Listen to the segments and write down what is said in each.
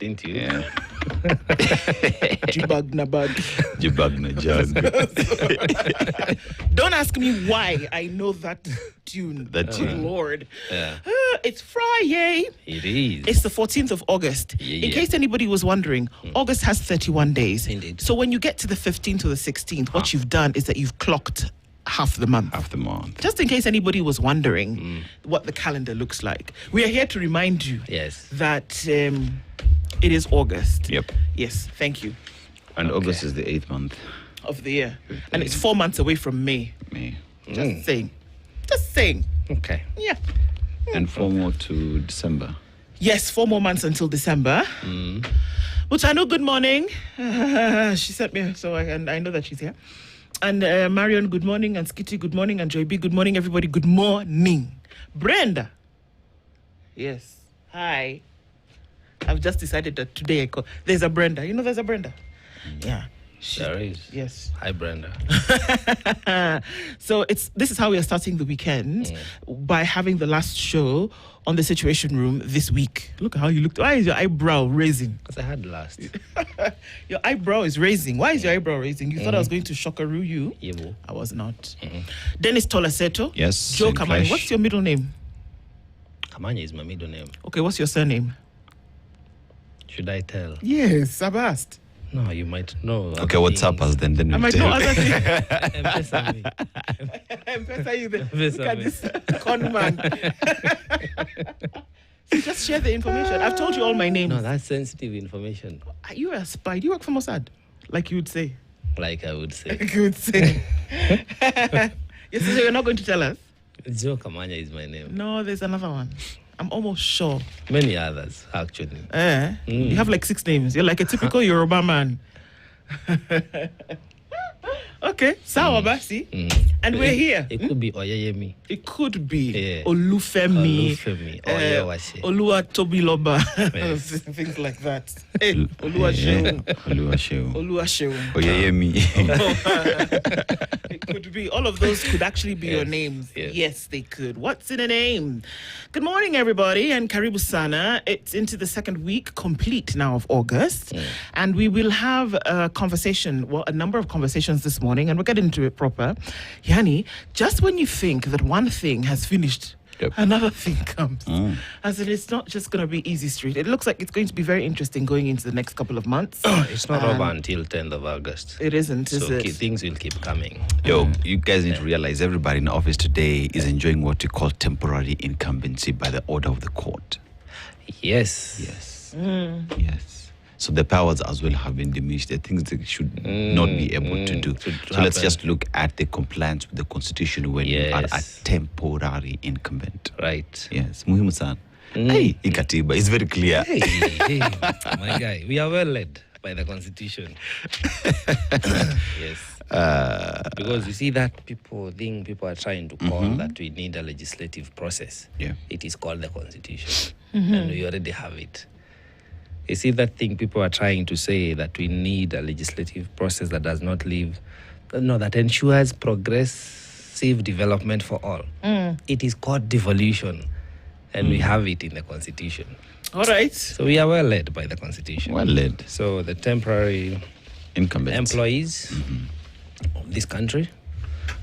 didn't you? Yeah. Jibagna bag. Jibagna jug. Don't ask me why I know that tune. That tune. Lord. Yeah. It's Friday. It is. It's the 14th of August. Yeah, In case anybody was wondering, August has 31 days. Indeed. So when you get to the 15th or the 16th, what you've done is that you've clocked half the month. Half the month. Just in case anybody was wondering what the calendar looks like. We are here to remind you Yes. that it is August. Yep. Yes, thank you. And August is the 8th month. Of the year. And it's 4 months away from May. May. Just saying. Just saying. Okay. Yeah. And 4 more to December. Yes, 4 more months until December. Mutano, good morning. She sent me, so I know that she's here. And Marion, good morning. And Skitty, good morning. And Joy B, good morning. Everybody, good morning. Brenda. Yes. Hi. I've just decided that today there's a Brenda. You know there's a Brenda? Yeah. There is. Yes. Hi, Brenda. So this is how we are starting the weekend by having the last show on the Situation Room this week. Look at how you looked. Why is your eyebrow raising? Because I had last. Your eyebrow is raising. Why is your eyebrow raising? You thought I was going to shockaroo you? Yeah. I was not. Dennis Tolaseto. Yes. Joe in Kamani. flesh. What's your middle name? Kamanya is my middle name. Okay, what's your surname? Should I tell? Yes, I've asked. No, you might know. Okay, what's up us then? Then I we'll might know tell. other things. M-Pesa me. M-Pesa you there. M-Pesa Look at me. this con man. So just share the information. I've told you all my names. No, that's sensitive information. Are you a spy? Do you work for Mossad? Like you would say. Like I would say. Like you would say. Yes, so you're not going to tell us? Joe Kamanya is my name. No, there's another one. I'm almost sure. Many others, actually. You have like 6 names. You're like a typical Yoruba man. Okay, sawa basi. And we're here. It could be Oyeyemi. It could be Yeah. Olufemi, Olufemi, Oyewase. Oluwatobiloba, Yes. things like that. Hey, Oluwaseun. Oluwaseun. Oluwaseun. Oyeyemi. It could be. All of those could actually be your Yes, names. yes. Yes, they could. What's in a name? Good morning, everybody, and Karibu Sana. It's into the second week, complete now of August. And we will have a conversation, well, a number of conversations this morning, and we'll get into it proper. Yani, just when you think that one thing has finished, Yep. another thing comes. As in, it's not just going to be easy street. It looks like it's going to be very interesting going into the next couple of months. It's not over until 10th of August. It isn't, is So it? things will keep coming. Yo, you guys need to realize everybody in the office today is enjoying what we call temporary incumbency by the order of the court. Yes. Yes. Yes. So the powers as well have been diminished. The things they should not be able to do. to So let's happen. just look at the compliance with the constitution when you are a Yes. temporary incumbent. Right. Yes. Muhimu sana. Hey, ikatiba. It's very clear. Hey, my guy. We are well led by the Constitution. Yes. Because you see that people are trying to call that we need a legislative process. Yeah. It is called the Constitution. And we already have it. You see that thing people are trying to say that we need a legislative process that does not that ensures progressive development for all. It is called devolution. And we have it in the Constitution. All right. So we are well led by the Constitution. Well led. So the temporary Incumbent. employees of this country,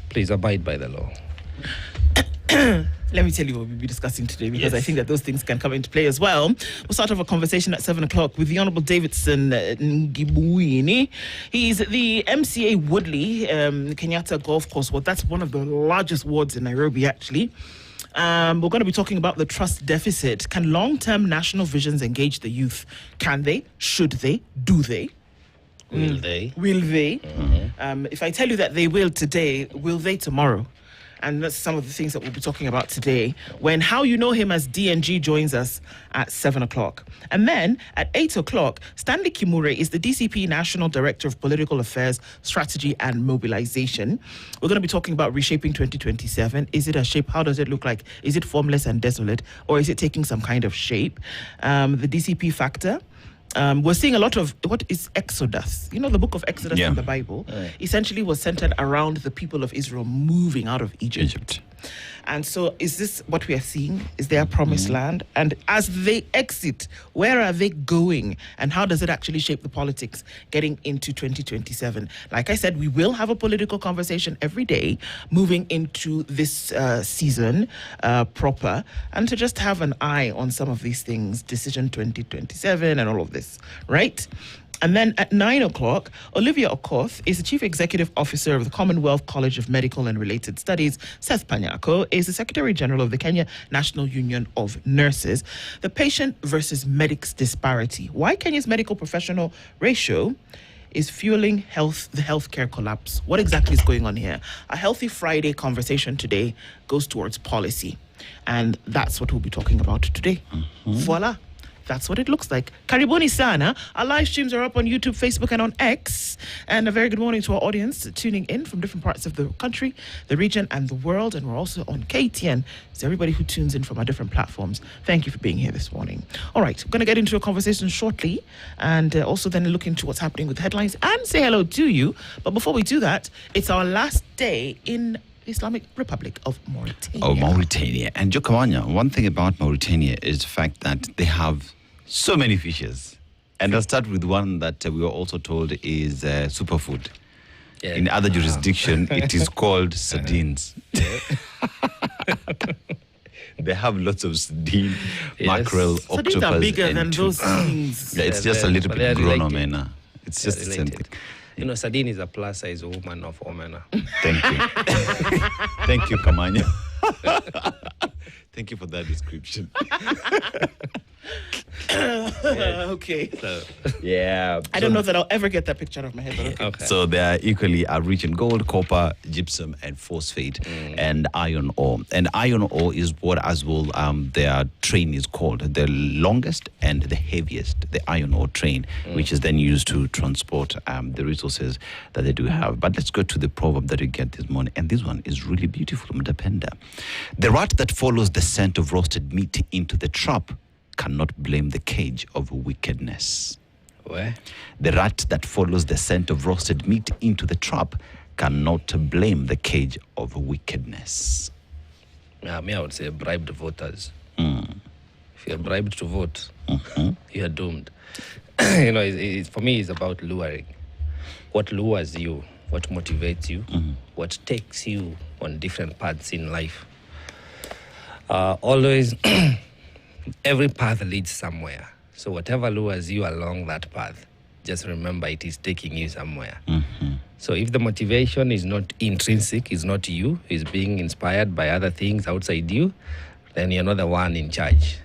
please abide by the law. Let me tell you what we'll be discussing today, because Yes. I think that those things can come into play as well. We'll start off a conversation at 7 o'clock with the Honourable Davidson Ngibuini. He's the MCA Woodley Kenyatta Golf Course. Well, that's one of the largest wards in Nairobi, actually. We're going to be talking about the trust deficit. Can long-term national visions engage the youth? Can they? Should they? Do they? Will they? Will they? If I tell you that they will today, will they tomorrow? And that's some of the things that we'll be talking about today when How You Know Him as DNG joins us at 7 o'clock. And then at 8 o'clock, Stanley Kimure is the DCP National Director of Political Affairs, Strategy and Mobilization. We're going to be talking about reshaping 2027. Is it a shape? How does it look like? Is it formless and desolate? Or is it taking some kind of shape? The DCP factor. We're seeing a lot of what is Exodus. You know, the book of Exodus in the Bible essentially was centered around the people of Israel moving out of Egypt. And so is this what we are seeing? Is there a promised land? And as they exit, where are they going? And how does it actually shape the politics getting into 2027? Like I said, we will have a political conversation every day moving into this season proper, and to just have an eye on some of these things, Decision 2027 and all of this, right? And then at 9 o'clock, Olivia Okoth is the Chief Executive Officer of the Commonwealth College of Medical and Related Studies. Seth Panyako is the Secretary General of the Kenya National Union of Nurses. The patient versus medics disparity. Why Kenya's medical professional ratio is fueling the healthcare collapse. What exactly is going on here? A Healthy Friday conversation today goes towards policy. And that's what we'll be talking about today. Voila. That's what it looks like. Karibuni sana. Our live streams are up on YouTube, Facebook, and on X. And a very good morning to our audience tuning in from different parts of the country, the region, and the world. And we're also on KTN. So everybody who tunes in from our different platforms, thank you for being here this morning. All right, we're going to get into a conversation shortly, and also then look into what's happening with headlines and say hello to you. But before we do that, it's our last day in Islamic Republic of Mauritania. Oh, Mauritania. And Jokamanya, one thing about Mauritania is the fact that they have so many fishes. And I'll start with one that we were also told is superfood. Yeah. In other jurisdiction, it is called sardines. They have lots of sardine, mackerel, octopus. Sardines are bigger and than those things. Yeah, it's just a little bit grown, Omena. It's just the same thing. You know, sardine is a plus-size woman of Omena. Thank you. Thank you, Kamanya. Thank you for that description. Okay. So, Yeah. I don't know that I'll ever get that picture out of my head, but okay. okay. So they are equally rich in gold, copper, gypsum, and phosphate, and iron ore. And iron ore is what as well their train is called. The longest and the heaviest, the iron ore train, which is then used to transport the resources that they do have. But let's go to the proverb that we get this morning. And this one is really beautiful, Mdapenda. The rat that follows the scent of roasted meat into the trap cannot blame the cage of wickedness. Where? The rat that follows the scent of roasted meat into the trap cannot blame the cage of wickedness. Yeah, me, I would say bribed voters. If you're bribed to vote, you're doomed. You know, for me, it's about luring. What lures you, what motivates you, what takes you on different paths in life. Always, every path leads somewhere. So whatever lures you along that path, just remember it is taking you somewhere. So if the motivation is not intrinsic, is not you, is being inspired by other things outside you, then you're not the one in charge.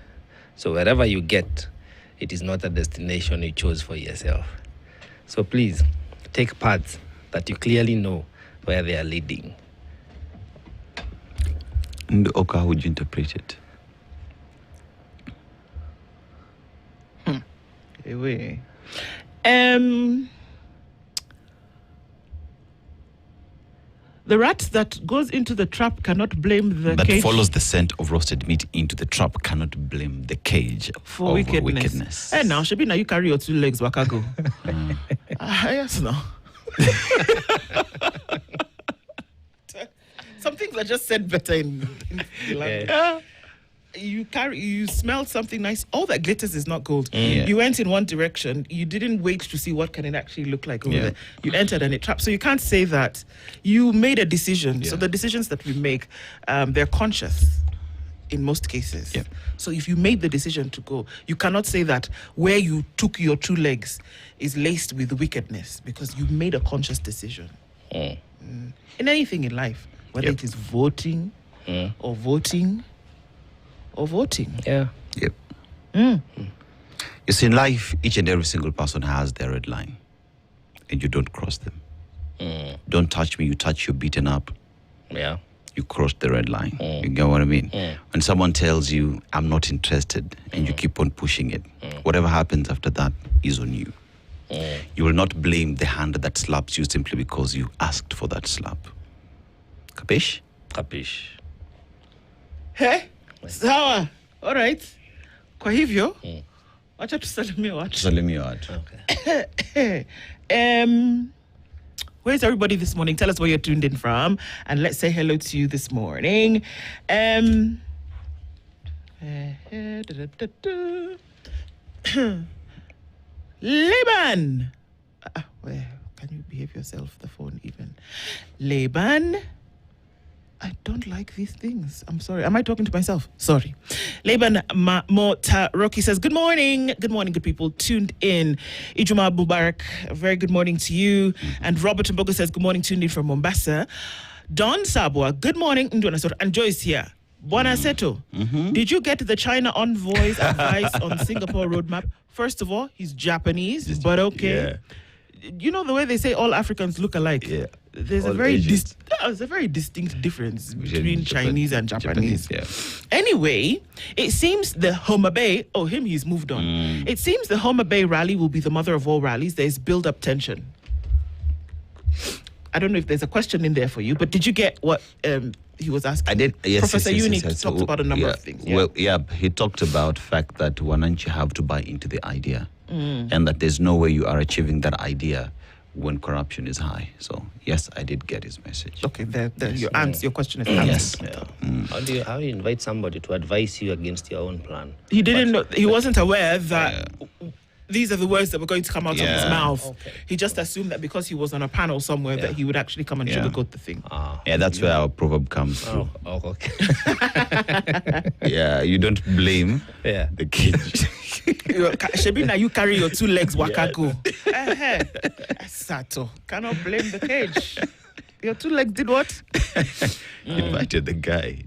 So wherever you get, it is not a destination you chose for yourself. So please, take paths that you clearly know where they are leading. And Oka, how would you interpret it? Anyway. The rat that goes into the trap cannot blame the That cage follows the scent of roasted meat into the trap cannot blame the cage for of wickedness. Hey, now, Shabi, now you carry your 2 legs, Wakago. Yes, no. Some things are just said better in the language. You smelled something nice. All that glitters is not gold. You went in one direction. You didn't wait to see what can it actually look like over there. You entered and it trapped. So you can't say that. You made a decision. So the decisions that we make, they're conscious in most cases. So if you made the decision to go, you cannot say that where you took your 2 legs is laced with wickedness, because you made a conscious decision. In anything in life, whether it is voting or voting. Yeah. Yep. You see, in life, each and every single person has their red line, and you don't cross them. Don't touch me, you touch, you're beaten up. Yeah. You crossed the red line. You get what I mean? When someone tells you, I'm not interested, and you keep on pushing it, whatever happens after that is on you. You will not blame the hand that slaps you simply because you asked for that slap. Capish? Capish. Hey, sawa. All right. Kwa hivyo, wacha tusalimie watu. Tusalimie watu. Okay. Where's everybody this morning? Tell us where you're tuned in from, and let's say hello to you this morning. Laban. Where can you behave yourself? The phone even. Laban. I don't like these things. I'm sorry. Am I talking to myself? Sorry. Laban Mota Rocky says, good morning. Good morning, good people. Tuned in. Ijuma Bubarak, a very good morning to you. And Robert Mbogo says, good morning, tuned in from Mombasa. Don Sabwa, good morning. And Joyce here. Buona Seto, did you get the China envoy's advice on Singapore roadmap? First of all, he's Japanese, but okay. Yeah. You know the way they say all Africans look alike? Yeah. There's All a very Asians. there's a very distinct difference Between between Chinese and Japanese. Yeah. Anyway, it seems the Homa Bay, he's moved on. It seems the Homa Bay rally will be the mother of all rallies. There's build-up tension. I don't know if there's a question in there for you, but did you get what he was asking? I did. Yes, Professor Uni yes. talked about a number of things. Yeah. Well, he talked about fact that Wananchi have to buy into the idea, and that there's no way you are achieving that idea when corruption is high. So yes, I did get his message. Okay, your question is answered. Yes. Yeah. How do you invite somebody to advise you against your own plan? He didn't know. He wasn't aware that these are the words that were going to come out of his Yeah. mouth. Okay. He just assumed that because he was on a panel somewhere that he would actually come and Yeah. sugarcoat the thing. Yeah, that's where our proverb comes through. Okay. Yeah, you don't blame Yeah. the kid. Shebina, you carry your two legs, wakaku. Sato, cannot blame the cage. Your two legs did what? Invited the guy.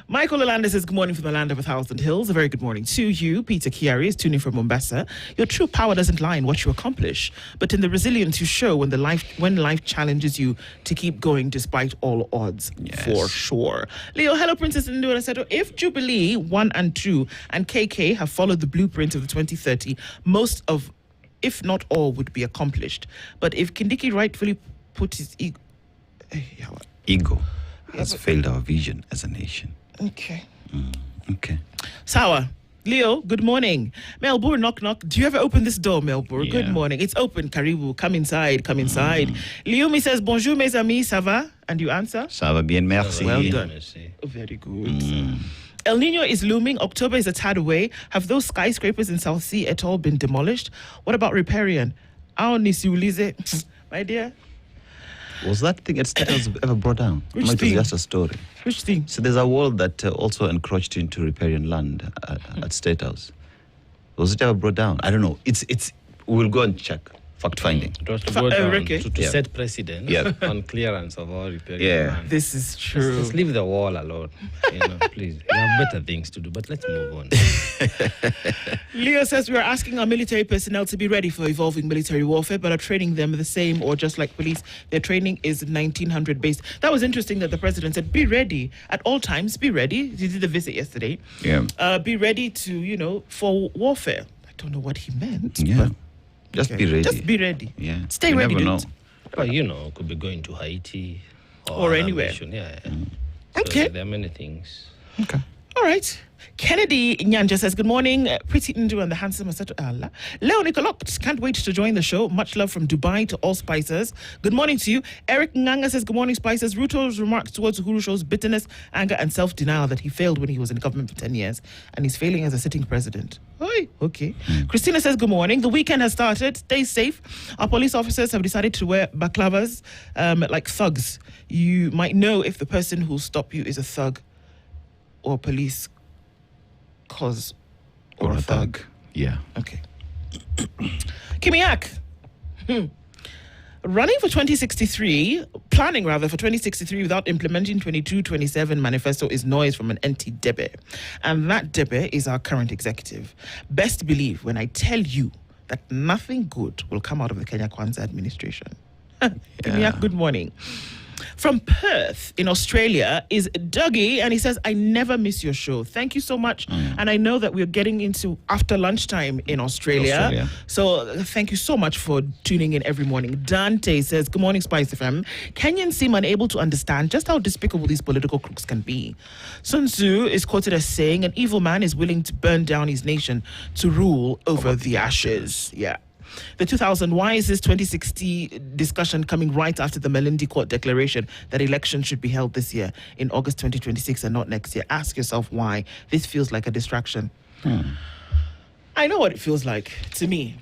Michael Olanda says, good morning from the land of 1,000 hills. A very good morning to you. Peter Chiari is tuning from Mombasa. Your true power doesn't lie in what you accomplish, but in the resilience you show when life challenges you to keep going despite all odds. Yes. For sure. Leo, hello, Princess Ndura Seto. If Jubilee 1 and 2 and KK have followed the blueprint of the 2030, most of, if not all, would be accomplished. But if Kindiki rightfully put his ego... Ego has failed our vision as a nation. Okay. Okay. Sawa. Leo, good morning. Melbourne, knock, knock. Do you ever open this door, Melbourne? Yeah. Good morning. It's open, Karibu. Come inside, come inside. Leomi says, bonjour, mes amis, ça va? And you answer? Ça va bien, merci. Well done. Oh, very good. El Nino is looming. October is a tad away. Have those skyscrapers in South Sea at all been demolished? What about Riparian? My dear. Was that thing at State House ever brought down? Which No, it was thing? just a story. Which thing? So there's a wall that also encroached into riparian land at State House. Was it ever brought down? I don't know. It's. We'll go and check. Fact finding. It was to go down Ricky? to Yeah. set precedent Yeah. on clearance of all repairs. Yeah. This is true. Just leave the wall alone. Please. You have better things to do, but let's move on. Leo says we are asking our military personnel to be ready for evolving military warfare, but are training them the same or just like police. Their training is 1900 based. That was interesting that the president said, be ready at all times, be ready. He did a visit yesterday. Yeah. Be ready to, for warfare. I don't know what he meant. Yeah. But Just okay. be ready. Just be ready. Yeah. Stay You ready, never dude. know. Well, could be going to Haiti Or another anywhere. nation. Yeah. Okay. So there are many things. Okay. All right. Kennedy Nyanja says, good morning. Pretty Ndu and the handsome Masato Allah. Leo Nicolot, can't wait to join the show. Much love from Dubai to all Spicers. Good morning to you. Eric Nganga says, good morning, Spicers. Ruto's remarks towards Uhuru shows bitterness, anger, and self-denial that he failed when he was in government for 10 years. And he's failing as a sitting president. Oi, okay. Christina says, good morning. The weekend has started. Stay safe. Our police officers have decided to wear baklavas like thugs. You might know if the person who'll stop you is a thug or police cause or a thug. Yeah. Okay. Kimiak. Running for 2063, planning rather for 2063 without implementing 22-27 manifesto is noise from an empty Debe. And that Debe is our current executive. Best believe when I tell you that nothing good will come out of the Kenya Kwanzaa administration. Kimiak, good morning. From Perth in Australia is Dougie, and he says, I never miss your show. Thank you so much. And I know that we're getting into after lunchtime in Australia. So thank you so much for tuning in every morning. Dante says, good morning, Spice FM. Kenyans seem unable to understand just how despicable these political crooks can be. Sun Tzu is quoted as saying, an evil man is willing to burn down his nation to rule over the ashes. Yeah. The 2000, why is this 2060 discussion coming right after the Malindi Court declaration that elections should be held this year in August 2026 and not next year? Ask yourself why. This feels like a distraction. I know what it feels like to me.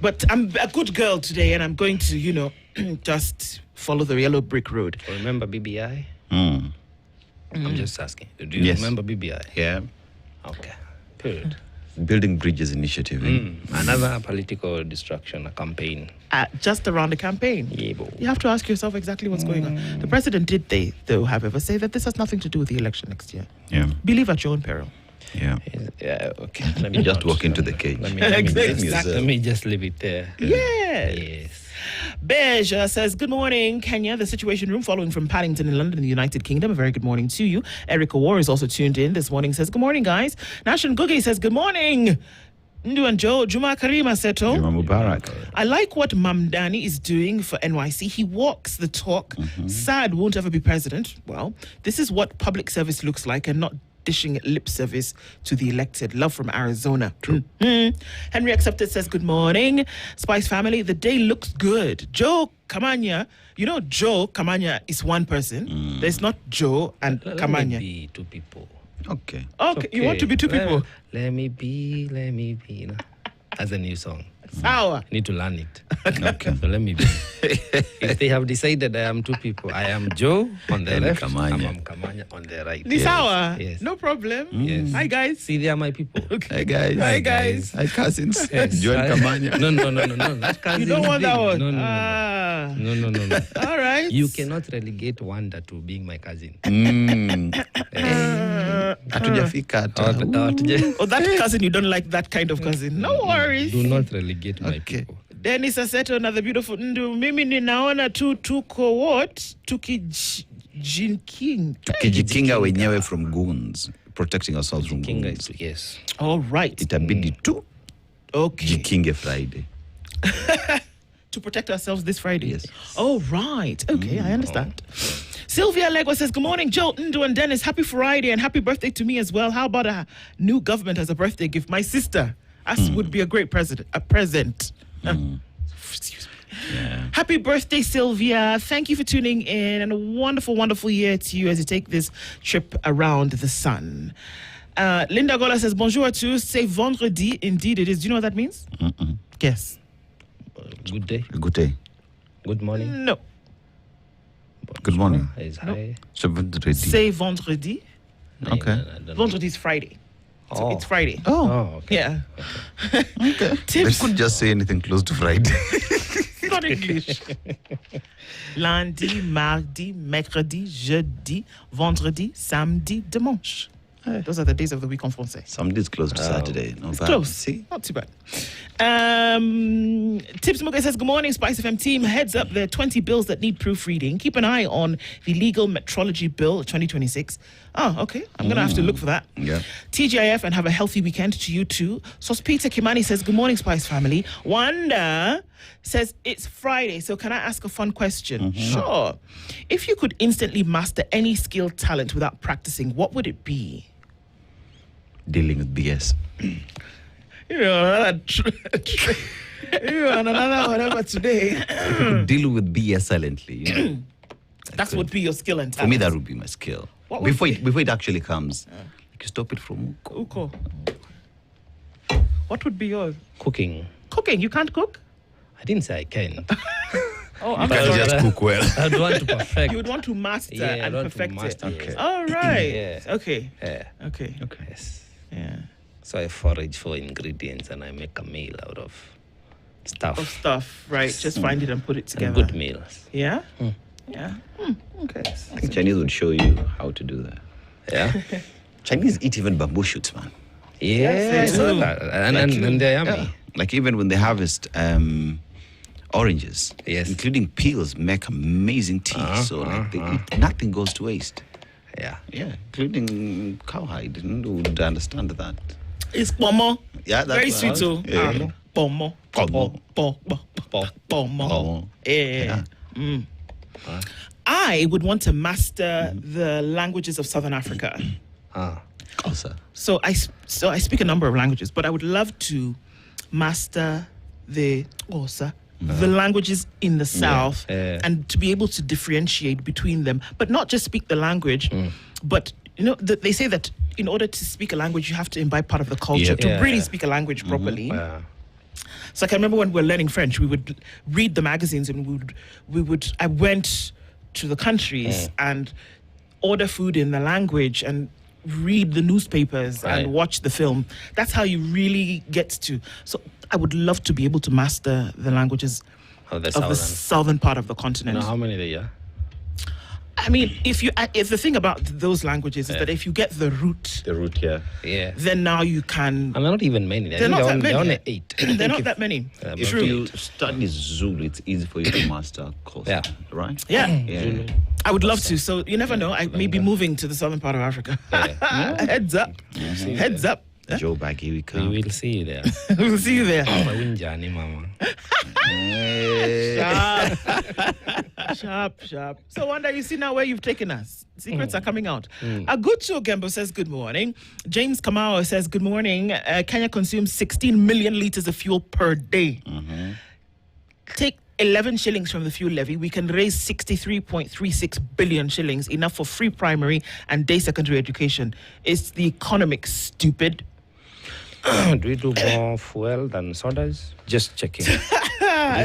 But I'm a good girl today and I'm going to, just follow the yellow brick road. Remember BBI? I'm just asking. Do you remember BBI? Yeah. Okay. Good. Building Bridges Initiative. Another political distraction, a campaign. Just around the campaign. You have to ask yourself exactly what's going on. The president did, however, say that this has nothing to do with the election next year. Yeah. Believe at your own peril. Yeah. Yeah, okay. Let me just walk into the cage. Let Exactly. me just leave it there. Yes. Beige says, good morning, Kenya, the Situation Room, following from Paddington in London, the United Kingdom. A very good morning to you. Erica War is also tuned in this morning, says, good morning, guys. Nashin Gugi says, good morning. Ndu and Joe, Juma Karima Seto. Juma Mubarak. I like what Mamdani is doing for NYC. He walks the talk. Sad won't ever be president. Well, this is what public service looks like and not dishing lip service to the elected. Love from Arizona. True. Henry Accepted says, good morning, Spice family. The day looks good. Joe Kamanya. Joe Kamanya is one person. There's not Joe and Kamanya. Let me be two people. Okay. Okay, you want to be two people? Let me be. That's a new song. Sour. I need to learn it. Okay. So let me be. If they have decided I am two people, I am Joe on the And left, Kamanya. I'm Kamanya on the right. Ni sawa? Yes. No problem. Yes. Hi, guys. See, they are my people. Hey, guys. Hi, guys. Hi, cousins. Yes. Joel Kamanya. No. That cousin You don't want that one? No. All right. You cannot relegate Wanda to being my cousin. Hatujafika hata. Oh, that cousin, you don't like that kind of cousin. No worries. Do not relegate my Okay. people. Dennis Aseto, another beautiful Ndu. Mimi ninaona tuko what? Tukijikinga wenyewe from goons. Protecting ourselves from Kinga goons. is, yes. All right. Itabidi tu Okay. jikinge Friday. To protect ourselves this Friday. Yes. Oh, right. Okay, I understand. Sylvia Legwa says, good morning, Joe, Ndu, and Dennis. Happy Friday and happy birthday to me as well. How about a new government as a birthday gift? My sister, would be a great present. Excuse me. Yeah. Happy birthday, Sylvia. Thank you for tuning in, and a wonderful, wonderful year to you as you take this trip around the sun. Linda Gola says, bonjour à tous. C'est vendredi. Indeed it is. Do you know what that means? Guess. Good day. Good day. Good morning. No. Good morning. Is hi. C'est vendredi. Okay. Vendredi is Friday. So it's Friday. Oh, okay. Yeah. Okay. They Tips. could just say anything close to Friday. Not English. Lundi, mardi, mercredi, jeudi, vendredi, samedi, dimanche. Those are the days of the week en français. Somebody's close to Saturday. No It's bad. close. See? Not too bad. Tips Muga says, good morning, Spice FM team. Heads up, there are 20 bills that need proofreading. Keep an eye on the legal metrology bill 2026. Oh, okay. I'm going to have to look for that. Yeah. TGIF, and have a healthy weekend to you too. Peter Kimani says, good morning, Spice family. Wanda says, it's Friday, so can I ask a fun question? Sure. If you could instantly master any skill talent without practicing, what would it be? Dealing with BS. Another whatever today. If you could deal with BS silently, you know. That would be your skill and For talent. me, that would be my skill. What would Before be? before it actually comes, you stop it from Uko. What would be yours? Cooking. Cooking. You can't cook? I didn't say I can. Oh, I'm But sorry. just cook well. I'd want to perfect. You would want to master Yeah, I'd and want to perfect master, it. yes. All right. Yeah. Okay. Yeah. Okay. Yes. Yeah. So I forage for ingredients and I make a meal out of stuff. Of stuff, right? Just find it and put it And together. good meals. Yeah. Yeah. Okay. I think Chinese would show you how to do that. Yeah. Chinese eat even bamboo shoots, man. Yeah. they do. And they're yummy. Yeah. Like even when they harvest oranges, Yes. including peels, make amazing tea. So like they eat, nothing goes to waste. Yeah. Yeah, including cowhide. Who would understand that? It's pomo. Yeah, that's Very sweet too. Yeah. Pomo. Pomo. Pomo. Pomo. Yeah. I would want to master the languages of Southern Africa. Also. So I speak a number of languages, but I would love to master the Xhosa, the languages in the south, and to be able to differentiate between them, but not just speak the language, but they say that in order to speak a language, you have to imbibe part of the culture to really speak a language properly. So I can remember when we were learning French, we would read the magazines, and I went to the countries and order food in the language and read the newspapers and watch the film. That's how you really get to. So I would love to be able to master the languages of the southern part of the continent. How many there are? I mean, if the thing about those languages is that if you get the root, then now you can. And they're not even many. They're not that many. They're only 8. They're not that many. If you study Zulu, it's easy for you to master Xhosa, right? Yeah. I would love to. So you never know. I may be moving to the southern part of Africa. Heads up. Heads up. Joe Baggy, we come. We will see you there. We'll see you there. Mama. Sharp. So, Wanda, you see now where you've taken us. Secrets are coming out. Agucho Gembo says, good morning. James Kamau says, good morning. Kenya consumes 16 million liters of fuel per day. Take 11 shillings from the fuel levy, we can raise 63.36 billion shillings, enough for free primary and day secondary education. Is the economic stupid? Do we do more fuel than sodas? Just checking.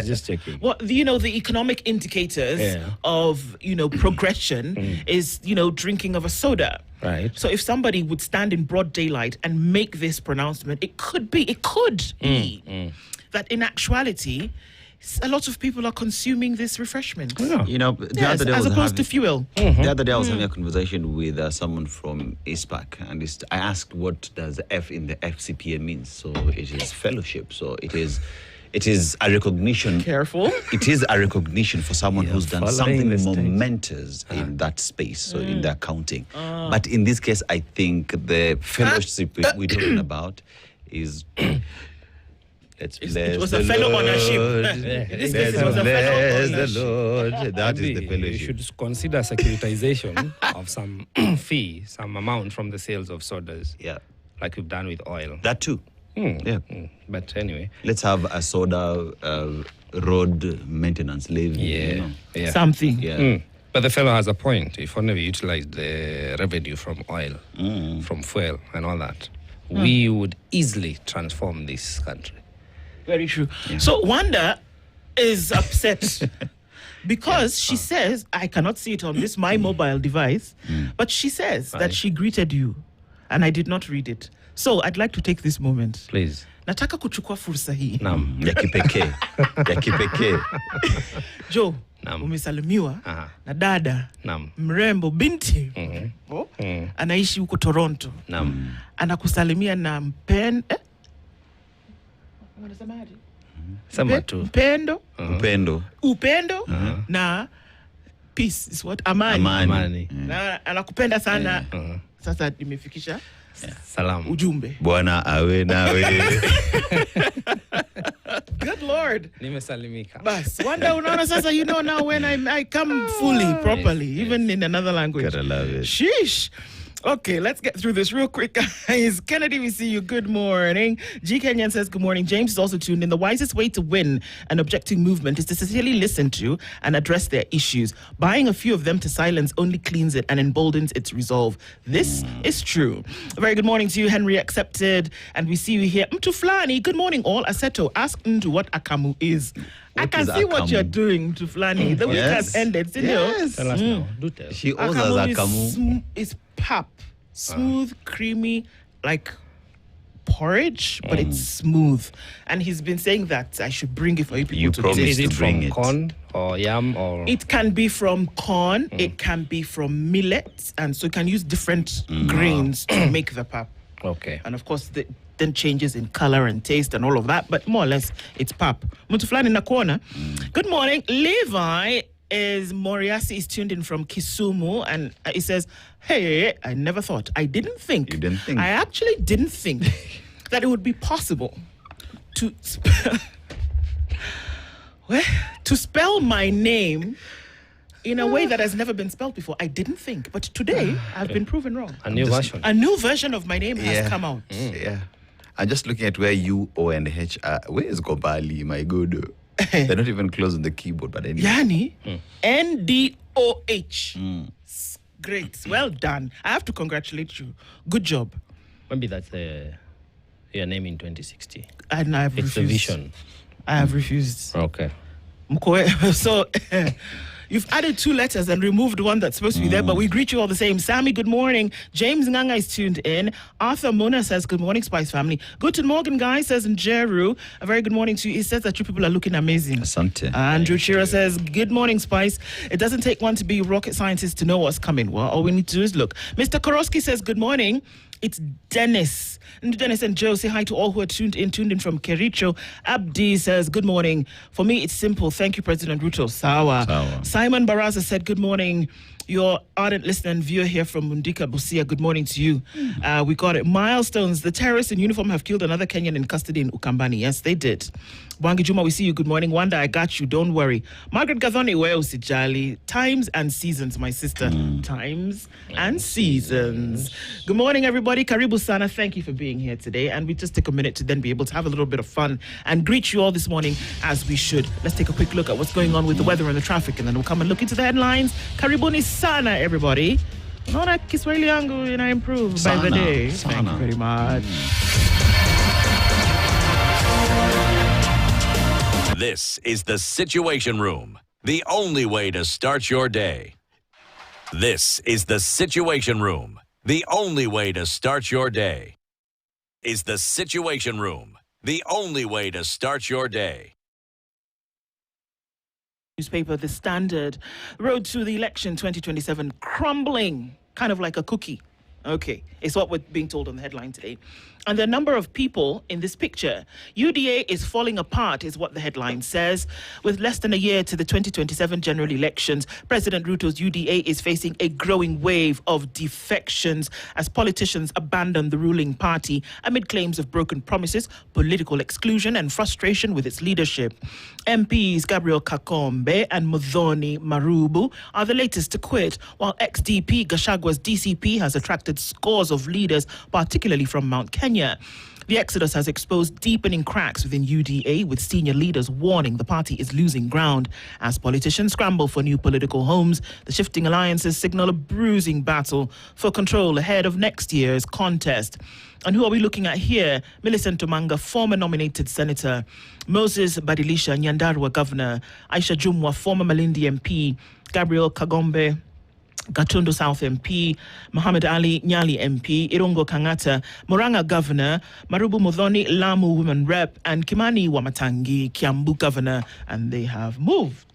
just checking. Well, the economic indicators of, progression is, drinking of a soda. Right. So if somebody would stand in broad daylight and make this pronouncement, it could be that in actuality, a lot of people are consuming this refreshment. The other day as opposed to fuel. The other day I was having a conversation with someone from ISPAC, and I asked what does F in the FCPA means. So it is fellowship. So it is a recognition. Careful. It is a recognition for someone who's done something momentous in that space, so in the accounting. But in this case, I think the fellowship we're talking about is... It was a fellow ownership. In this case, it was a fellow ownership. That is the fellowship. You should consider securitization of some fee, some amount from the sales of sodas. Yeah. Like we've done with oil. That too. But anyway. Let's have a soda road maintenance levy. Something. Yeah. But the fellow has a point. If only we utilized the revenue from oil, from fuel and all that, we would easily transform this country. Very true. Yeah. So Wanda is upset because she says, I cannot see it on my mobile device, but she says that she greeted you and I did not read it. So I'd like to take this moment. Please. Nataka kuchukua fursa hii. Naam. Ya kipekee. Joe, umesalimiwa na dada mrembo binti anaishi huko Toronto. Anakusalimia na wanasemaje? Sema tu. Upendo na peace is what? Amani. Na anakupenda sana. Sasa nimefikisha salamu. Ujumbe. Bwana awe nawe. Good Lord. Nimesalimika. Bas, Wanda unaona sasa, now when I come fully, properly, even in another language. Gotta love it. Sheesh. Okay, let's get through this real quick, guys. Kennedy, we see you. Good morning. G. Kenyan says, good morning. James is also tuned in. The wisest way to win an objecting movement is to sincerely listen to and address their issues. Buying a few of them to silence only cleans it and emboldens its resolve. This is true. A very good morning to you, Henry Accepted. And we see you here. Mtuflani, good morning all. Aseto, ask Ndu what Akamu is. I can see what you're doing, Mtuflani. The week has ended. Yes. Tell us now. Do tell. She owes us Akamu. Is pap. Smooth, creamy, like porridge, but it's smooth. And he's been saying that I should bring it for you people to taste. Is it from corn or yam or? It can be from corn. It can be from millet, and so you can use different grains to make the pap. Okay. And of course, then changes in color and taste and all of that, but more or less it's pap. Mutuflani in the corner. Good morning, Levi. Moriasi is tuned in from Kisumu, and he says, hey, I never thought. I didn't think. You didn't think? I actually didn't think that it would be possible to spell my name in a way that has never been spelled before. I didn't think. But today, I've been proven wrong. A new version. A new version of my name has come out. Yeah. I'm just looking at where U, O, and H are. Where is Gobali, my good? They're not even close on the keyboard, but anyway. Yani, NDOH. Great. Well done. I have to congratulate you. Good job. Maybe that's your name in 2060. And I have It's refused. a vision. I have refused. Okay. So you've added 2 letters and removed one that's supposed to be there, but we greet you all the same. Sammy, good morning. James Nganga is tuned in. Arthur Mona says, good morning, Spice family. Guten Morgen, guys, says Njeru. A very good morning to you. He says that you people are looking amazing. Asante. Andrew Chira says, good morning, Spice. It doesn't take one to be a rocket scientist to know what's coming. Well, all we need to do is look. Mr. Koroski says, good morning. It's Dennis. And Dennis and Joe say hi to all who are tuned in from Kericho. Abdi says, good morning. For me, it's simple. Thank you, President Ruto. Sawa. Simon Baraza said, good morning. Your ardent listener and viewer here from Mundika Busia. Good morning to you. We got it. Milestones. The terrorists in uniform have killed another Kenyan in custody in Ukambani. Yes, they did. Wangi Juma, we see you. Good morning. Wanda, I got you. Don't worry. Margaret Gathoni, where Usijali. Times and seasons, my sister. Times and seasons. Good morning, everybody. Karibu Sana. Thank you for being here today. And we just take a minute to then be able to have a little bit of fun and greet you all this morning as we should. Let's take a quick look at what's going on with the weather and the traffic, and then we'll come and look into the headlines. Karibuni Sana, everybody. Naona Kiswahili yangu ina improve by the day. Thank you very much. This is the Situation Room, the only way to start your day. This is the Situation Room, the only way to start your day. Is the Situation Room, the only way to start your day. Newspaper, The Standard. Road to the election 2027 crumbling, kind of like a cookie. Okay, it's what we're being told on the headline today. And the number of people in this picture, UDA is falling apart, is what the headline says. With less than a year to the 2027 general elections, President Ruto's UDA is facing a growing wave of defections as politicians abandon the ruling party amid claims of broken promises, political exclusion, and frustration with its leadership. MPs Gabriel Kakombe and Muthoni Marubu are the latest to quit, while ex-DP Gachagwa's DCP has attracted scores of leaders, particularly from Mount Kenya. The exodus has exposed deepening cracks within UDA, with senior leaders warning the party is losing ground. As politicians scramble for new political homes, the shifting alliances signal a bruising battle for control ahead of next year's contest. And who are we looking at here? Millicent Omanga, former nominated senator; Moses Badilisha, Nyandarua governor; Aisha Jumwa, former Malindi MP; Gabriel Kagombe, Gatundu South MP; Muhammad Ali Nyali MP; Irungo Kangata, Murang'a Governor; Marubu Muthoni, Lamu Women Rep; and Kimani Wamatangi, Kiambu Governor. And they have moved.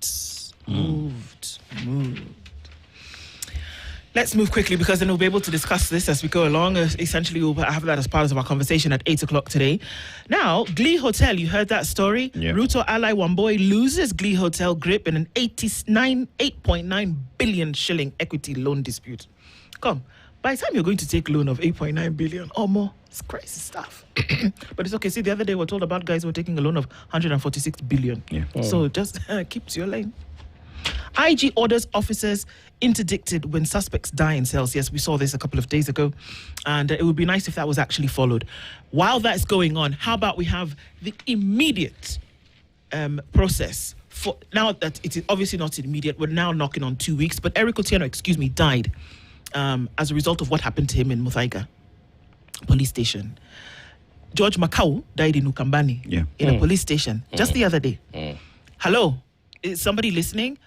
Let's move quickly, because then we'll be able to discuss this as we go along. Essentially, we'll have that as part of our conversation at 8 o'clock today. Now, Glee Hotel, you heard that story? Yeah. Ruto ally Wamboi loses Glee Hotel grip in an 8.9 billion shilling equity loan dispute. Come, by the time you're going to take a loan of 8.9 billion or more, it's crazy stuff. But it's okay. See, the other day we're told about guys who were taking a loan of 146 billion. Yeah. So just keep to your lane. IG orders officers interdicted when suspects die in cells. Yes, we saw this a couple of days ago, and it would be nice if that was actually followed. While that's going on, how about we have the immediate process for now that it is obviously not immediate. We're now knocking on 2 weeks, but Eric Otieno, died as a result of what happened to him in Muthaiga police station. George Makau died in Ukambani in a police station just the other day. Hello? Is somebody listening?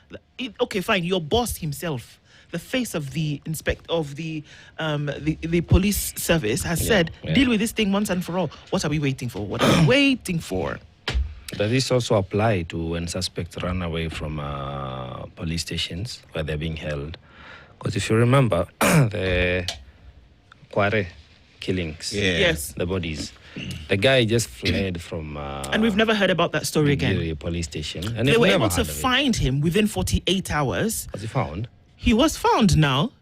Okay, fine. Your boss himself, the face of the the police service, has said, deal with this thing once and for all. What are we waiting for? What are we waiting for? Does this also apply to when suspects run away from police stations where they're being held? Because if you remember, the Kware killings, Yes, the bodies. The guy just fled from... and we've never heard about that story again. Police station. And they were able to find him within 48 hours. Was he found? He was found now.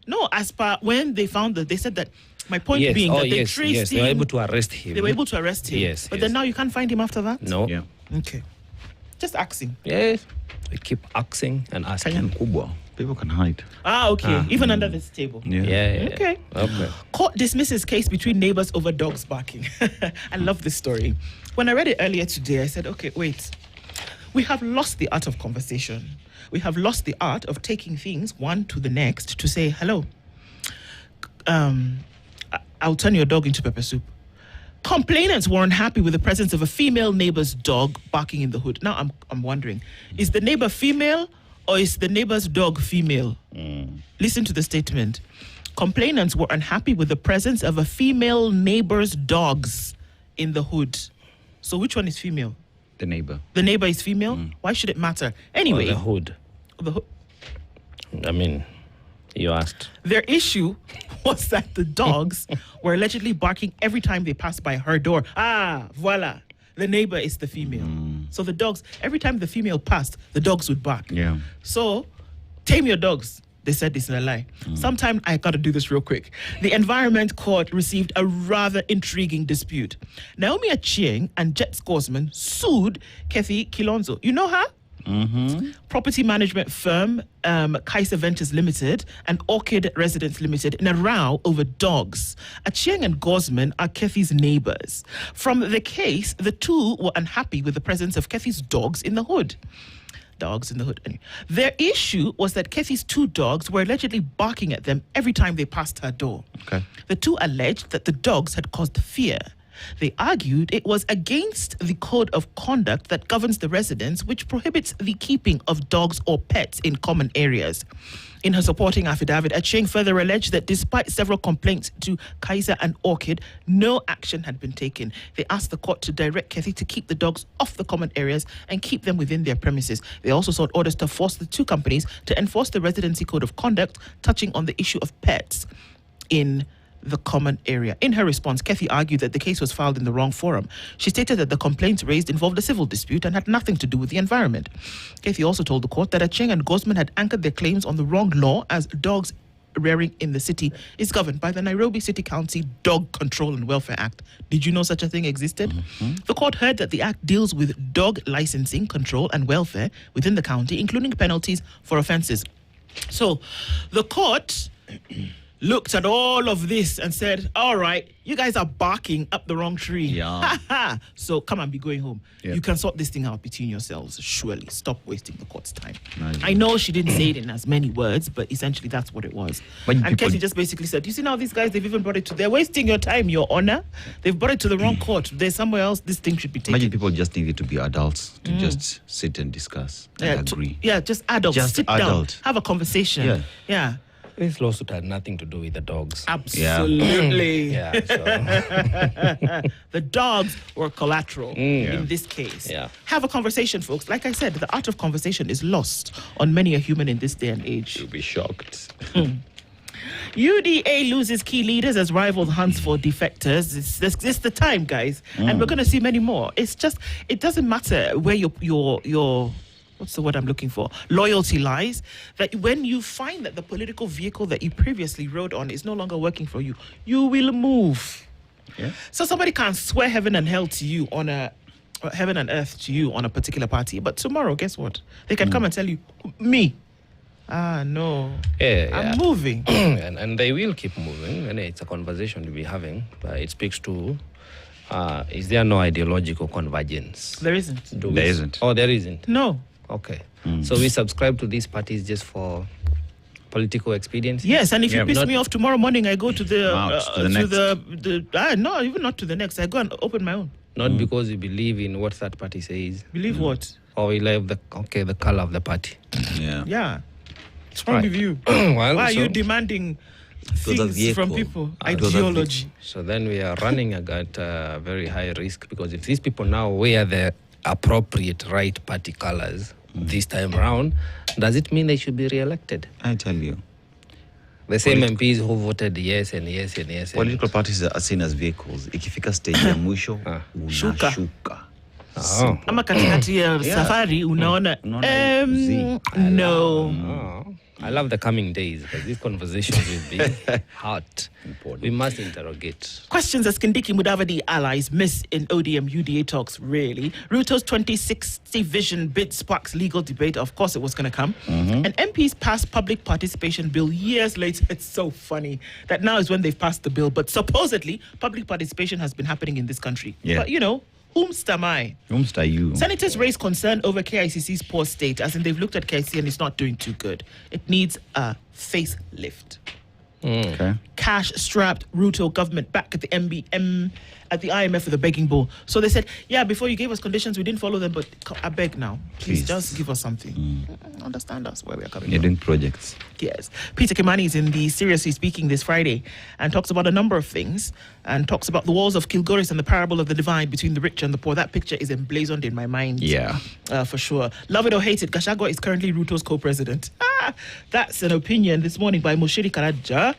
No, as per when they found that, they said that, my point being that they traced him. They were able to arrest him. They were able to arrest him. Yes. But then now you can't find him after that? No. Yeah. Okay. Just asking. Yes. We keep asking and asking. Kubwa. People can hide. Okay. Even under this table. Yeah. Okay. Court dismisses case between neighbors over dogs barking. I love this story. When I read it earlier today, I said, okay, wait. We have lost the art of conversation. We have lost the art of taking things one to the next to say, hello, I'll turn your dog into pepper soup. Complainants were unhappy with the presence of a female neighbor's dog barking in the hood. Now I'm wondering, is the neighbor female or is the neighbor's dog female? Listen to the statement. Complainants were unhappy with the presence of a female neighbor's dogs in the hood. So which one is female? The neighbor. The neighbor is female? Why should it matter? Anyway. The hood. I mean, you asked. Their issue was that the dogs were allegedly barking every time they passed by her door. Voila. The neighbor is the female. So the dogs, every time the female passed, the dogs would bark. Yeah. So, tame your dogs. They said this in a lie. Sometime I got to do this real quick. The Environment Court received a rather intriguing dispute. Naomi Achieng and Jet Scoresman sued Kathy Kilonzo. You know her? Property management firm Kaiser Ventures Limited and Orchid Residence Limited in a row over dogs. Achieng and Gosman are Kathy's neighbors. From the case, the two were unhappy with the presence of Kathy's dogs in the hood. Anyway. Their issue was that Kathy's two dogs were allegedly barking at them every time they passed her door. Okay. The two alleged that the dogs had caused fear. They argued it was against the code of conduct that governs the residence, which prohibits the keeping of dogs or pets in common areas. In her supporting affidavit, Achieng further alleged that despite several complaints to Kaiser and Orchid, no action had been taken. They asked the court to direct Kathy to keep the dogs off the common areas and keep them within their premises. They also sought orders to force the two companies to enforce the residency code of conduct, touching on the issue of pets in the common area. In her response, Kathy argued that the case was filed in the wrong forum. She stated that the complaints raised involved a civil dispute and had nothing to do with the environment. Kathy also told the court that Achieng and Gosman had anchored their claims on the wrong law, as dogs rearing in the city is governed by the Nairobi City County Dog Control and Welfare Act. Did you know such a thing existed? The court heard that the act deals with dog licensing, control and welfare within the county, including penalties for offences. So the court looked at all of this and said, all right, you guys are barking up the wrong tree. Yeah. So come and be going home. Yeah. You can sort this thing out between yourselves. Surely. Stop wasting the court's time. Nice. I know she didn't say it in as many words, but essentially that's what it was. But And people- Casey just basically said, you see now these guys, they've even brought it to, they're wasting your time, your honor. They've brought it to the wrong court. There's somewhere else this thing should be taken. Imagine people just needed to be adults to just sit and discuss and agree. Just adults. Just sit adult. down. Have a conversation. Yeah. This lawsuit had nothing to do with the dogs. Absolutely. Yeah. So. The dogs were collateral in this case. Yeah. Have a conversation, folks. Like I said, the art of conversation is lost on many a human in this day and age. You'll be shocked. UDA loses key leaders as rival hunts for defectors. It's the time, guys. And we're going to see many more. It's just, it doesn't matter where your what's the word I'm looking for? Loyalty lies. That when you find that the political vehicle that you previously rode on is no longer working for you, you will move. Yeah. So somebody can swear heaven and hell to you on heaven and earth to you on a particular party, but tomorrow, guess what? They can come and tell you, me. No. I'm moving. and they will keep moving, and it's a conversation to be having. It speaks to, is there no ideological convergence? There isn't. There isn't. Oh, there isn't? No. Okay. So we subscribe to these parties just for political expediency? Yes, and if you piss not- me off tomorrow morning, I go to the next. no, even not to the next. I go and open my own. Not because you believe in what that party says, Believe what? or you love the color of the party. Yeah. Yeah. What's wrong Right. with you? Well, Why are you so- demanding Because of things from vehicle. people? Because of Ideology. So then we are running at a very high risk, because if these people now wear the appropriate right party colors this time around, does it mean they should be re-elected? I tell you. The same MPs who voted yes and yes and yes. Political parties are seen as vehicles. Ikifika stage ya mwisho, Shuka. unashuka. Ama katikati ya safari unaona Unaona zi. no. Oh. I love the coming days because these conversations will be hot. Important. We must interrogate. Questions as Kindiki Mudavadi allies miss in ODM UDA talks, really. Ruto's 2060 vision bid sparks legal debate. Of course, it was going to come. And MPs passed public participation bill years later. It's so funny that now is when they've passed the bill. But supposedly, public participation has been happening in this country. Yeah. But, whomst am I? Whomst are you? Senators raise concern over KICC's poor state, as in they've looked at KICC and it's not doing too good. It needs a facelift. Okay. Cash-strapped Ruto government back at the at the IMF for the begging bowl. So they said, yeah, before you gave us conditions, we didn't follow them, but I beg now. Please just give us something. Understand us where we are coming You're from. doing projects. Yes. Peter Kimani is in the Seriously Speaking this Friday and talks about a number of things and talks about the walls of Kilgoris and the parable of the divide between the rich and the poor. That picture is emblazoned in my mind. Yeah. For sure. Love it or hate it, Gachagua is currently Ruto's co-president. That's an opinion this morning by Moshiri Karaja.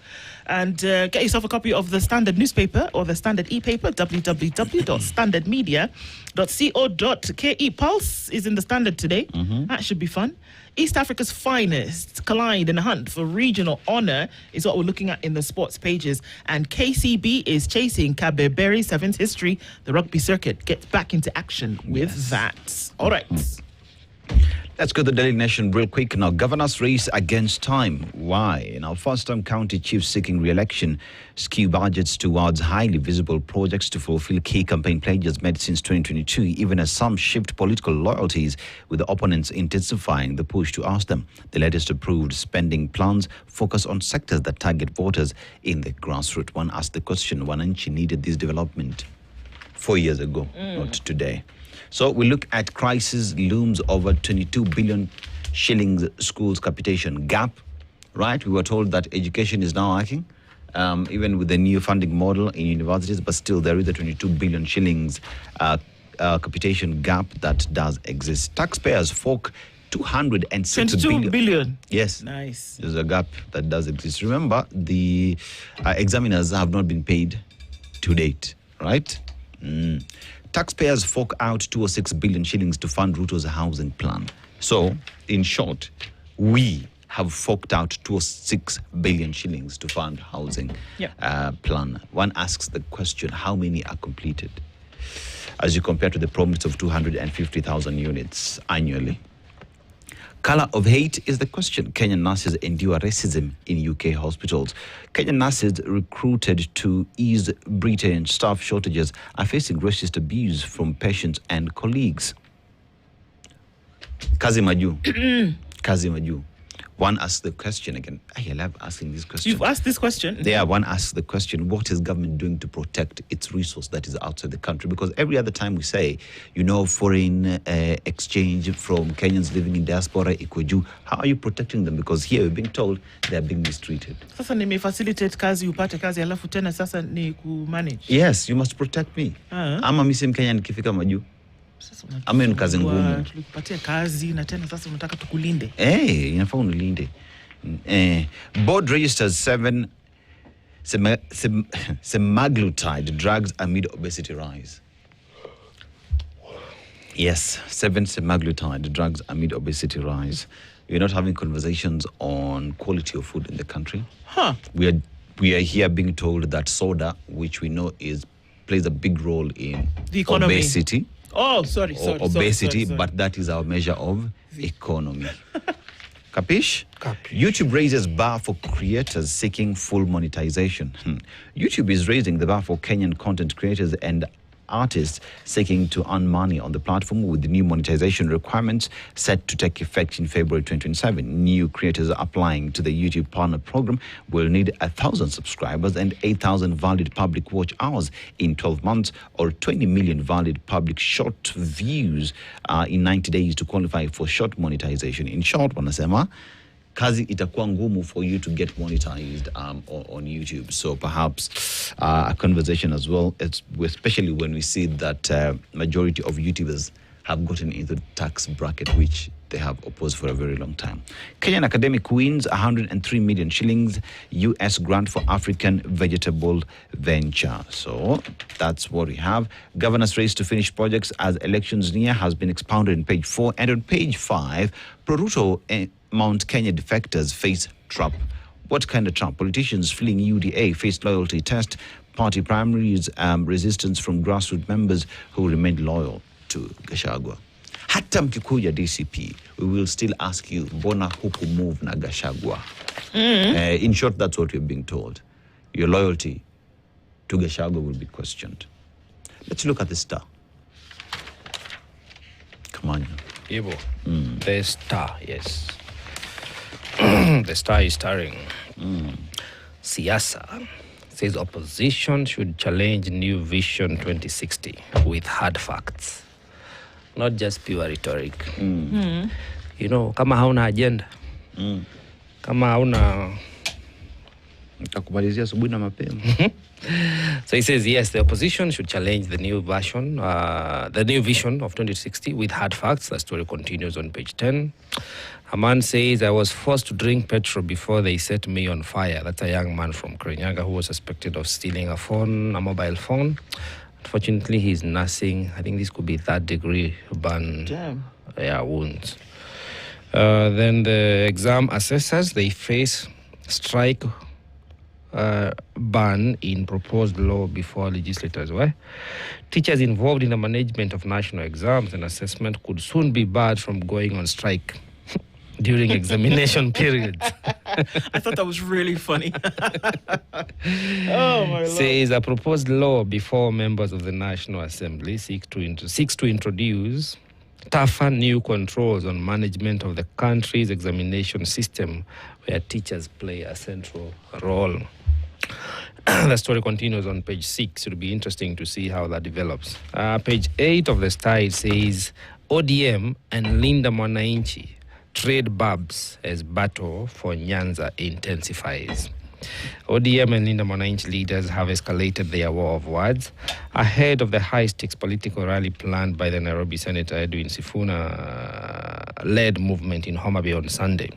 And get yourself a copy of the Standard newspaper or the Standard e-paper, www.standardmedia.co.ke. Pulse is in the Standard today. That should be fun. East Africa's finest collide in a hunt for regional honour is what we're looking at in the sports pages. And KCB is chasing Kabeberi 7th history. The rugby circuit gets back into action with that. All right. Let's go to the Daily Nation real quick. Now, governor's race against time. Why? Now, first-time county chiefs seeking re-election skew budgets towards highly visible projects to fulfill key campaign pledges made since 2022, even as some shift political loyalties, with the opponents intensifying the push to oust them. The latest approved spending plans focus on sectors that target voters in the grassroots. One asked the question, Wananchi needed this development 4 years ago, not today. So we look at crisis looms over 22 billion shillings schools capitation gap, right? We were told that education is now lacking, even with the new funding model in universities, but still there is a 22 billion shillings capitation gap that does exist. Taxpayers fork 206 22 billion. Yes. Nice. There's a gap that does exist. Remember, the examiners have not been paid to date, right? Taxpayers fork out 206 billion shillings to fund Ruto's housing plan. So, in short, we have forked out 206 billion shillings to fund housing plan. One asks the question, how many are completed? As you compare to the promise of 250,000 units annually. Color of hate is the question. Kenyan nurses endure racism in UK hospitals. Kenyan nurses recruited to ease Britain staff shortages are facing racist abuse from patients and colleagues. Kazi Maju. Kazi Maju. One asks the question again. I love asking this question. You've asked this question? Yeah, one asks the question, what is government doing to protect its resource that is outside the country? Because every other time we say, foreign exchange from Kenyans living in diaspora, Ikoju, how are you protecting them? Because here we're being told they're being mistreated. Sasa facilitate kazi, upate kazi, alafu tena sasa ni manage. Yes, you must protect me. Ama mimi si Mkenya nikifika Maju. Ama ni kazi ngumu. Tulikupatia kazi na tena sasa unataka tukulinde. Inafaa unilinde. Board registers 7 semaglutide drugs amid obesity rise. Yes, 7 semaglutide drugs amid obesity rise. We're not having conversations on quality of food in the country. We are here being told that soda, which we know plays a big role in the economy. Obesity. Oh, sorry. Obesity, but that is our measure of economy. Capish? YouTube raises bar for creators seeking full monetization. YouTube is raising the bar for Kenyan content creators and artists seeking to earn money on the platform, with the new monetization requirements set to take effect in February 2027. New creators applying to the YouTube Partner Program will need 1,000 subscribers and 8,000 valid public watch hours in 12 months, or 20 million valid public short views in 90 days to qualify for short monetization. In short, wanasema kazi itakuwa ngumu for you to get monetized on YouTube. So perhaps a conversation as well, especially when we see that majority of YouTubers have gotten into the tax bracket, which they have opposed for a very long time. Kenyan academic wins 103 million shillings US grant for African vegetable venture. So that's what we have. Governor's race to finish projects as elections near has been expounded in page 4. And on page 5, Ruto and Mount Kenya defectors face trap. What kind of trap? Politicians fleeing UDA face loyalty test. Party primaries, resistance from grassroots members who remained loyal to Gachagua. Hata mkikuja DCP, we will still ask you, mbona huku move na Gachagua? In short, that's what we're being told. Your loyalty to Gachagua will be questioned. Let's look at the star. Come on. Ibo. The star, yes. The star is starring. Siasa says opposition should challenge New Vision 2060 with hard facts, not just pure rhetoric. You know, kama hauna agenda, kama hauna Takumalizia asubuhi na mapema. So he says, yes, the opposition should challenge the new version, the new vision of 2060 with hard facts. The story continues on page 10. A man says, I was forced to drink petrol before they set me on fire. That's a young man from Kirinyaga who was suspected of stealing a mobile phone. Unfortunately, he's nursing, I think this could be third-degree burn wounds. Then the exam assessors, they face strike ban in proposed law before legislators. Why? Teachers involved in the management of national exams and assessment could soon be barred from going on strike during examination periods. I thought that was really funny. Oh, my Lord. Says a proposed law before members of the National Assembly seeks to introduce tougher new controls on management of the country's examination system, where teachers play a central role. The story continues on page 6. It'll be interesting to see how that develops. Page 8 of the Star, it says, ODM and Linda Mwananchi trade barbs as battle for Nyanza intensifies. ODM and Linda Mwananchi leaders have escalated their war of words ahead of the high-stakes political rally planned by the Nairobi Senator Edwin Sifuna-led movement in Homa Bay on Sunday.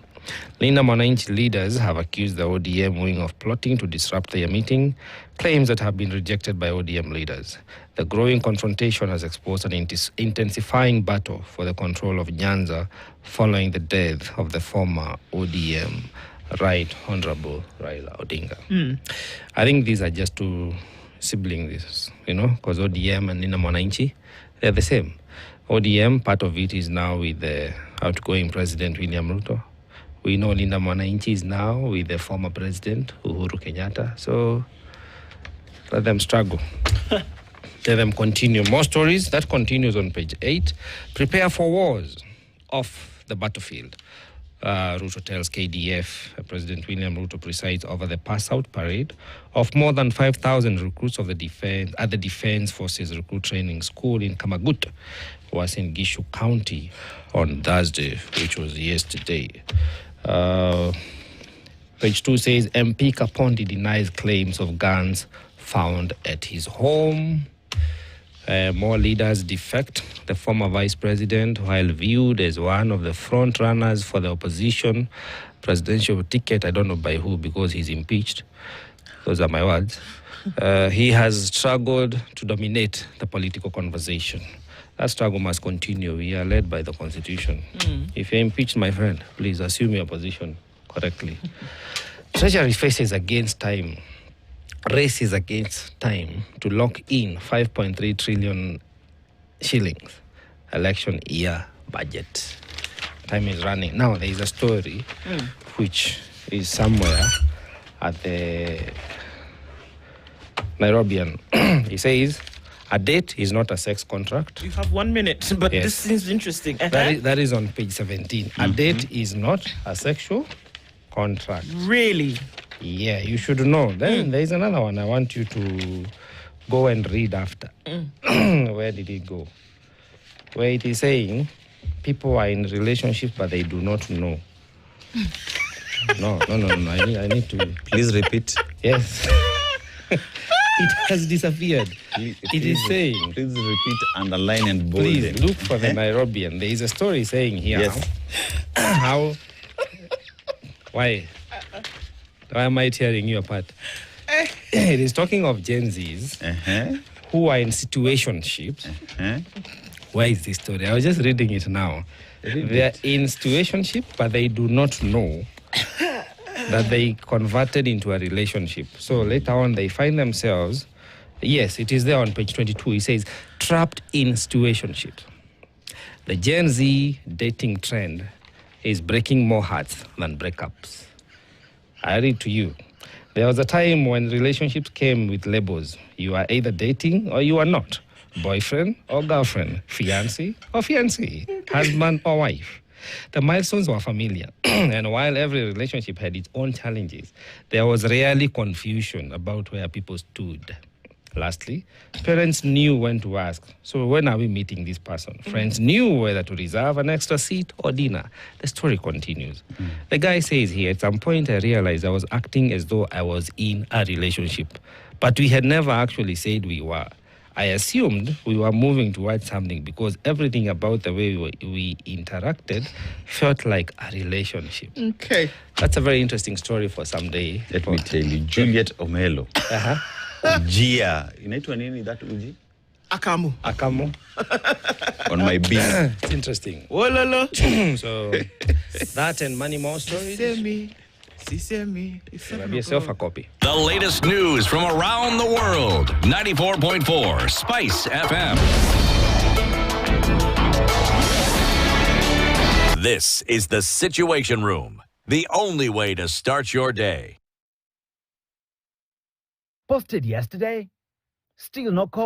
Linda Mwananchi leaders have accused the ODM wing of plotting to disrupt their meeting, claims that have been rejected by ODM leaders. The growing confrontation has exposed an intensifying battle for the control of Nyanza following the death of the former ODM Right Honorable Raila Odinga. I think these are just two siblings, you know, because ODM and Linda Mwananchi, they're the same. ODM, part of it is now with the outgoing President William Ruto. We know Linda Mwananchi is now with the former President Uhuru Kenyatta. So let them struggle. Let them continue. More stories. That continues on page 8. Prepare for wars off the battlefield. Ruto tells KDF. President William Ruto presides over the pass-out parade of more than 5,000 recruits of the defense at the Defense Forces Recruit Training School in Kamagut, was in Gishu County on Thursday, which was yesterday. Page 2 says MP Kapondi denies claims of guns found at his home. More leaders defect. The former vice president, while viewed as one of the front runners for the opposition presidential ticket, I don't know by who because he's impeached. Those are my words. He has struggled to dominate the political conversation. That struggle must continue. We are led by the Constitution. If you're impeached, my friend, please assume your position correctly. Treasury faces against time. Races against time to lock in 5.3 trillion shillings election year budget. Time is running. Now, there is a story which is somewhere at the Nairobian. He says, a date is not a sex contract. You have 1 minute, but Yes. this seems interesting. That is on page 17. A date is not a sexual contract. Really? Yeah, you should know. Then there is another one I want you to go and read after. Where did it go? Where it is saying people are in relationship but they do not know. No. I need to. Please repeat. Yes. It has disappeared. It is saying, Please repeat, underline, and bold. please look for the Nairobian. There is a story saying here Yes. how. Why am I tearing you apart? It is talking of Gen Zs who are in situationships. Why is this story? I was just reading it now. They are in situationship, but they do not know that they converted into a relationship. So later on, they find themselves, yes, it is there on page 22. It says, trapped in situationship. The Gen Z dating trend is breaking more hearts than breakups. I read to you. There was a time when relationships came with labels. You are either dating or you are not. Boyfriend or girlfriend, fiancé or fiancé, husband or wife. The milestones were familiar, and while every relationship had its own challenges, there was rarely confusion about where people stood. Lastly, parents knew when to ask, so when are we meeting this person? Friends knew whether to reserve an extra seat or dinner. The story continues. The guy says here, at some point I realized I was acting as though I was in a relationship, but we had never actually said we were. I assumed we were moving towards something because everything about the way we interacted felt like a relationship. Okay. That's a very interesting story for someday. Let me tell you, Juliet Omelo. Ujia. Inaitwa nini that uji? Akamu. Akamo. On my beat. It's interesting. Wololo. So that and many more stories. Sisemi. Grab yourself a copy. The latest news from around the world. 94.4 Spice FM. This is the Situation Room. The only way to start your day. Busted yesterday? Still not caught.